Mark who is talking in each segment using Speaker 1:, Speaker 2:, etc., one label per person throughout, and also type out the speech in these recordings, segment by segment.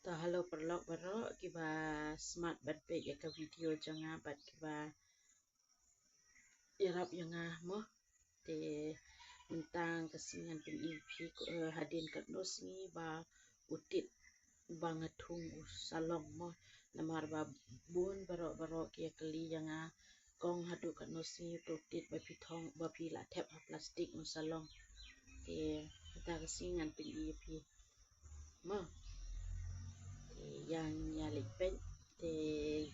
Speaker 1: halo perlok baro kiba smart bat pe ka video janga bat kiba irap yanga mo te mentang kesingan pin EP hadin kat nosni ba utit bangatung salong mo namar ba bun baro kia kali yanga kong hadu kat nosni utit ba pitong ba pila tap plastik mo salong te mentang kesingan pin EP mo yang nyalik pen te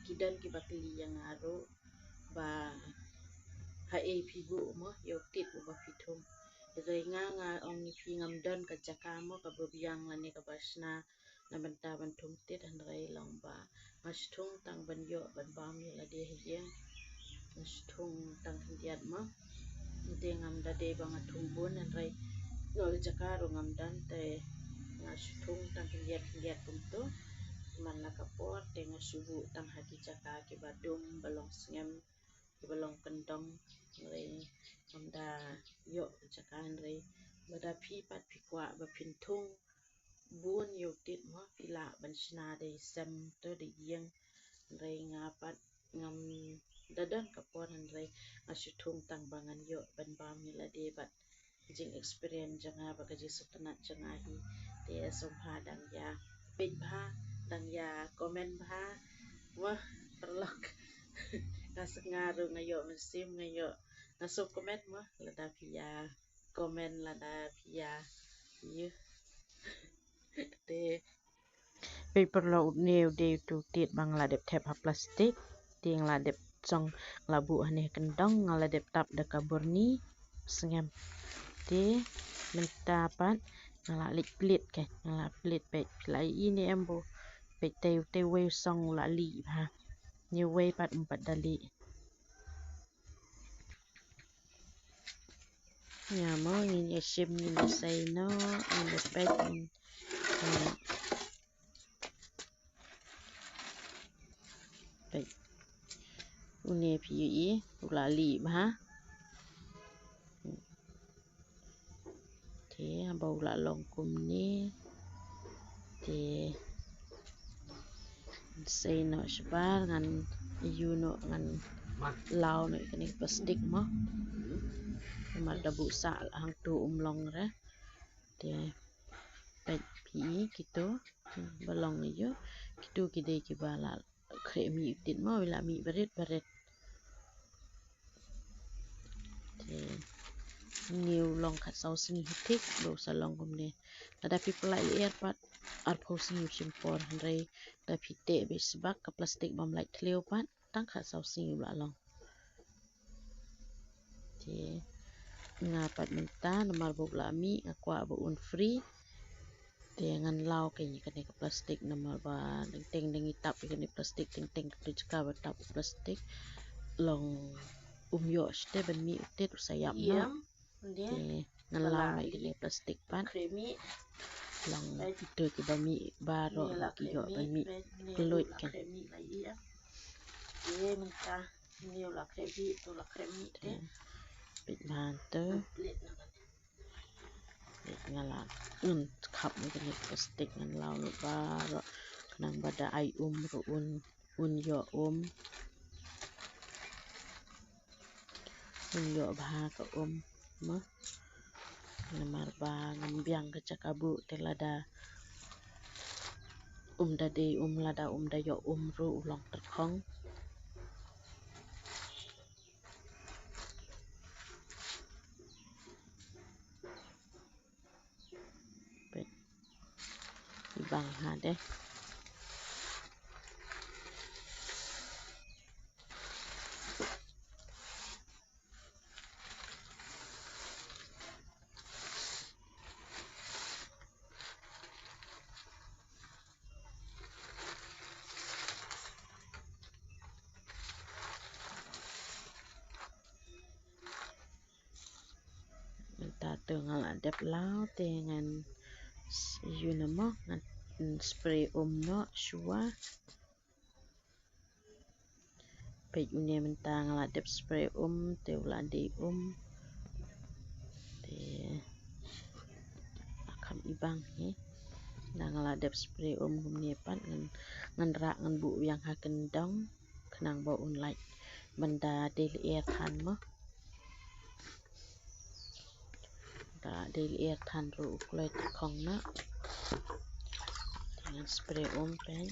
Speaker 1: kidan ki bakli yang aro ba ha AP bu mo yotit ba pitum renga nga ong pi ngamdan ka jakamo ka bebiang lani ka basna na banta bantum tit handrai long ba mastung tang banyo ban bami la de hieng mastung tang hiat mo te ngamda de bang atumbun handrai ngol jakaro ngamdan te mastung tang hiat kumto man nakapor dengan subu tang hati jaka ki badum balong sngem ki balong kendong re onda yo jaka re bada pi pat pi kwa ba pintung bun yotit mo pila bansna de sem to de yeng re ngapat ngam dadan kapor re asutung tang bangan yo ban bami la de bat jing experience janga ba ka jisatanat janga hi te somha dang ya pin bha dang ya komen bha wah perlok ngasengaru ngayo mesim ngayo ngasuk komen wah lada pia komen lada pia ye te pe perlok new de tu tit bang la dep tap plastik ting la dep song labu hane kendong ngala dep tap de kaburni sengem te mentapat ngala lik plit ke ngala plit pe lai ini embo pe te we song la li ha ni we pat empat dali ya mo ni sim ni say no ni pe pe uni pi la li ha te bau la long kum ni te say no shbar ngan yuno ngan lao no kini plastik mo mar da bu sa hang tu umlong re te pe pi kito balong yo kito kide ki bala kremi tit mo la mi baret te new long khat sau sing hitik do salong kumne ada people like airpat ar posing simpor re da pite be sebak ka plastik bam like tleo pat tang khat sau sing la long te ngapat menta namar bo la mi akwa bo un free te ngan lao ke ni ka plastik namar ba teng tap ke ni plastik teng tu ka ba tap plastik long yo ste ban mi te sayap no te ngan lao ni plastik pat kremi long itu ki ba mi baro ki yo ba mi kluit ke kremi la iya ye menta ni la kremi to la kremi te bit manter ngala khap ni plastik ngan lao no baro nang bada ai ru un yo yo bha ka mo namar ba ngam biang ka chakabu telada dade lada da yo ru long terkhong bang ha de ta tengal adep lao tengan yunamo ngan spray no shua pe unia mentang la dep spray te uladi te akam ibang Nang ladap spray kumnia pat ngan rak ngan bu yang haken dong kenang bau unlike benda daily air than mo da daily air than ru kloi khong na dengan spray pen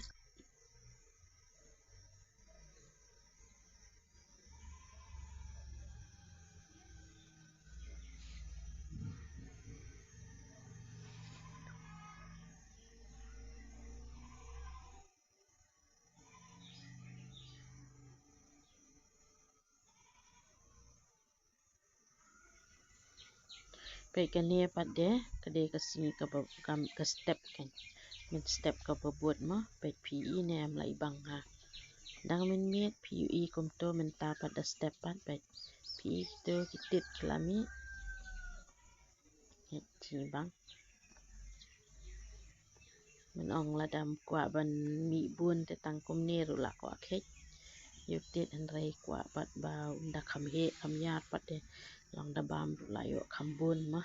Speaker 1: pe kania pat de kade kasi ka step kan min step ka buat mo pe PE ne am lai bang ha dang min miet PE kum to min ta pat da step pat pe PE to kitit klami chi bang min ong la dam kwa ban mi bun te tang kum ne ru la kwa khek yuk tit an rai kwa pat ba unda kham he kham yat pat de long da bam ru la yo kham bun ma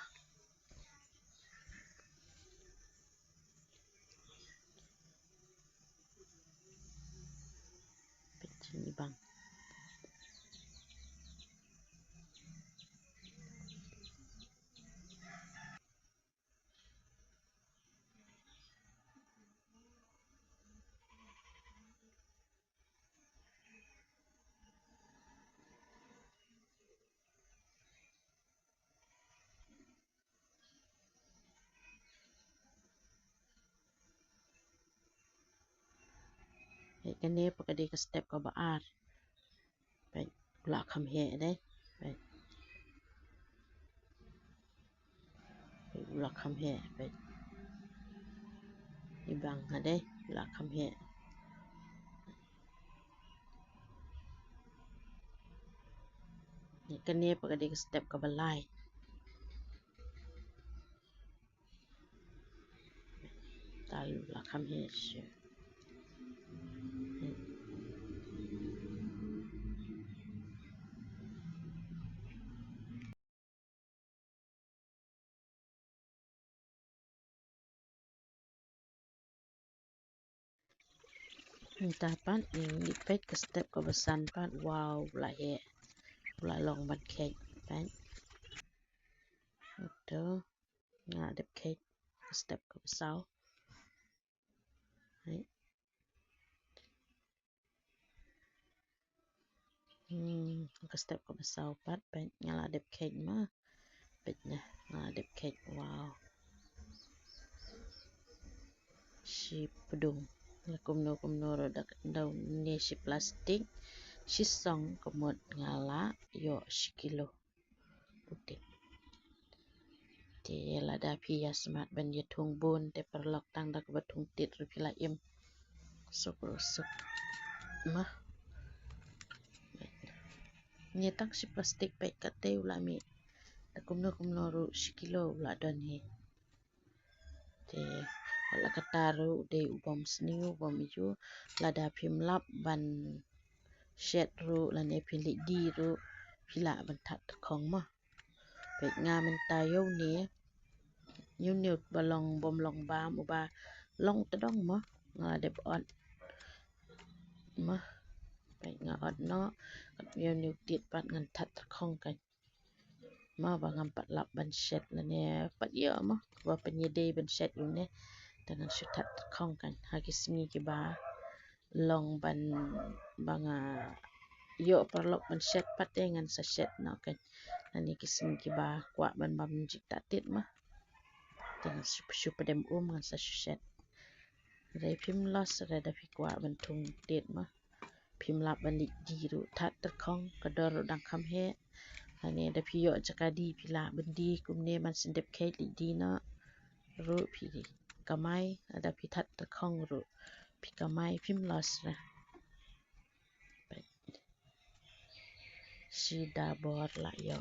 Speaker 1: pe chi bang kane pakade ka step ka ba ar pe la kham he de pe la kham he pe ibang ha de la kham he ni kane pakade ka step ka ba lai tal la kham he she ta pan ni pet ka step ka ba san pan wow la he la long ban khek pan to nga de khek step ka ba sau hai ka step ka ba sau pat pan nga la de khek ma pet na nga de khek wow shi pedung la kumno ro da daw ne shi plastik shi song komot ngala yo shi kilo putik te la da pi ya smart ban ye thung bun te perlok tang da ba thung tit ru pila im sup ma ni tang shi plastik pe ka te ula mi da kumno ru shi kilo ula don he te wala kataru de ubom sniu bom ju lada phim lap ban shet ru la ne phili di ru phila ban that khong ma pe nga men ta yo ne new balong bom long bam uba long ta dong ma nga de on ma pe nga ot no yo new tit pat ngan that khong kan ma ba ngam pat lap ban shet la ne pat yo ma wa pen ye de ban shet yu ne dengan syutat khong kan hagi singi ki ba long ban banga yo perlok ban shet pat dengan sa shet no kan ani ki singi ki ba kwa ban bam jik tatit ma dengan super dem ngan sa shet re phim los re da phi kwa ban thung tit ma phim lap ban di ru that khong ka dor dang kham he ani da phi yo jakadi phila ban di kumne man sindep khe di na ru phi kamai ada pi that khong ru pi kamai phim los ra si da bor la yo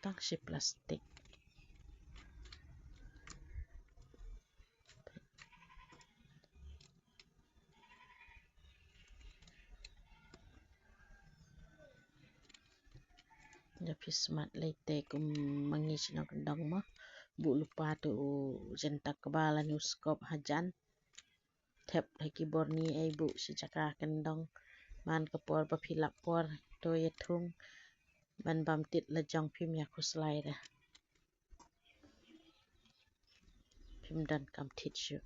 Speaker 1: tang si plastik da pismat leite kum mangisna kendang mah bu lupa tu jenta kebala nuskop hajan thep haki borni ai bu si cakra kendang man kapor papilap por to yetung ban bam tit la jong phim ya kuslai da phim dan kam thit shu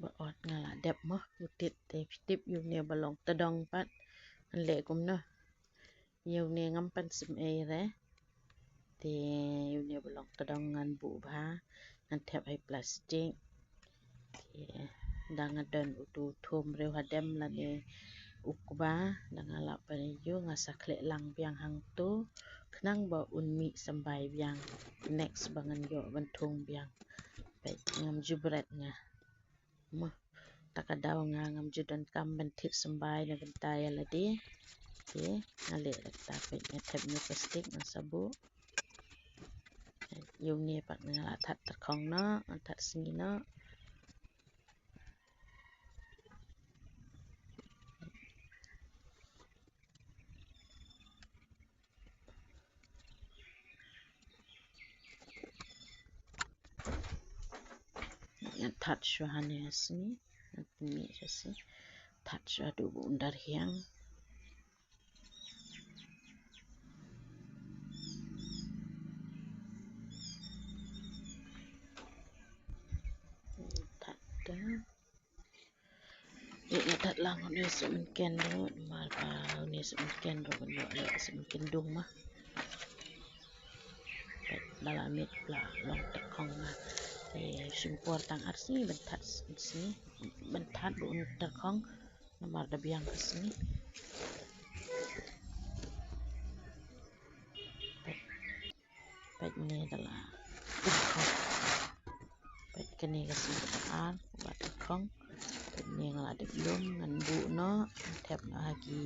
Speaker 1: ba ot ngala dep mah utit te tip yu ne balong tadong pat an le kum na yu ne ngam pan sim ai re te yu ne balong tadong ngan bu ba an thep ai plastic te dang adan utu thum reu hadem la ne ukba dang ala pa yu ngasa khle lang biang hang tu knang ba unmi sambai biang next bangan yo ban thung biang pai ngam jubret nga mah takadaw nga ngam judan kam ban thit sambai na bentai ala di ke ngale ta pe ne thep ni plastic na sabu yu ne pat ngala that ta khong na that sni na that shwahane asni mi jasi that shadu undar hiang that that lang ne sem ken ro mal pa ne sem ken ro no le sem ken dung ma bala mit pla long ta khong ma simpor tang arsi bentat sini bentat bu ta khong nomor da biang sini pet ne dala pet kene ka sini an ba ta khong pet ne ngala de lum ngan bu no thep na haki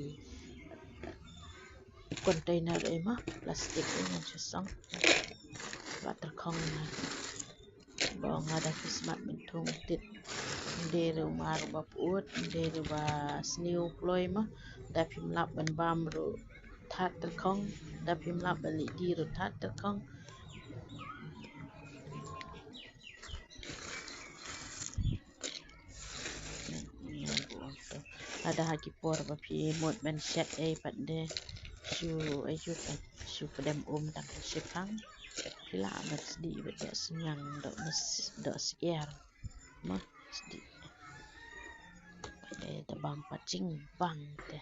Speaker 1: container ai ma plastic ngan chasang ba ta khong na bong ada kismat bentung tit de ru mar ba put de ru ba sniu ploi ma da phim lap ban bam ru that ta khong da phim lap bali di ru that ta khong ada haki por ba phi mod ban set ai pat de chu ai chu chu pedam tang sipang pila mat di bedo senyang do sier ma di de bang pacing bang te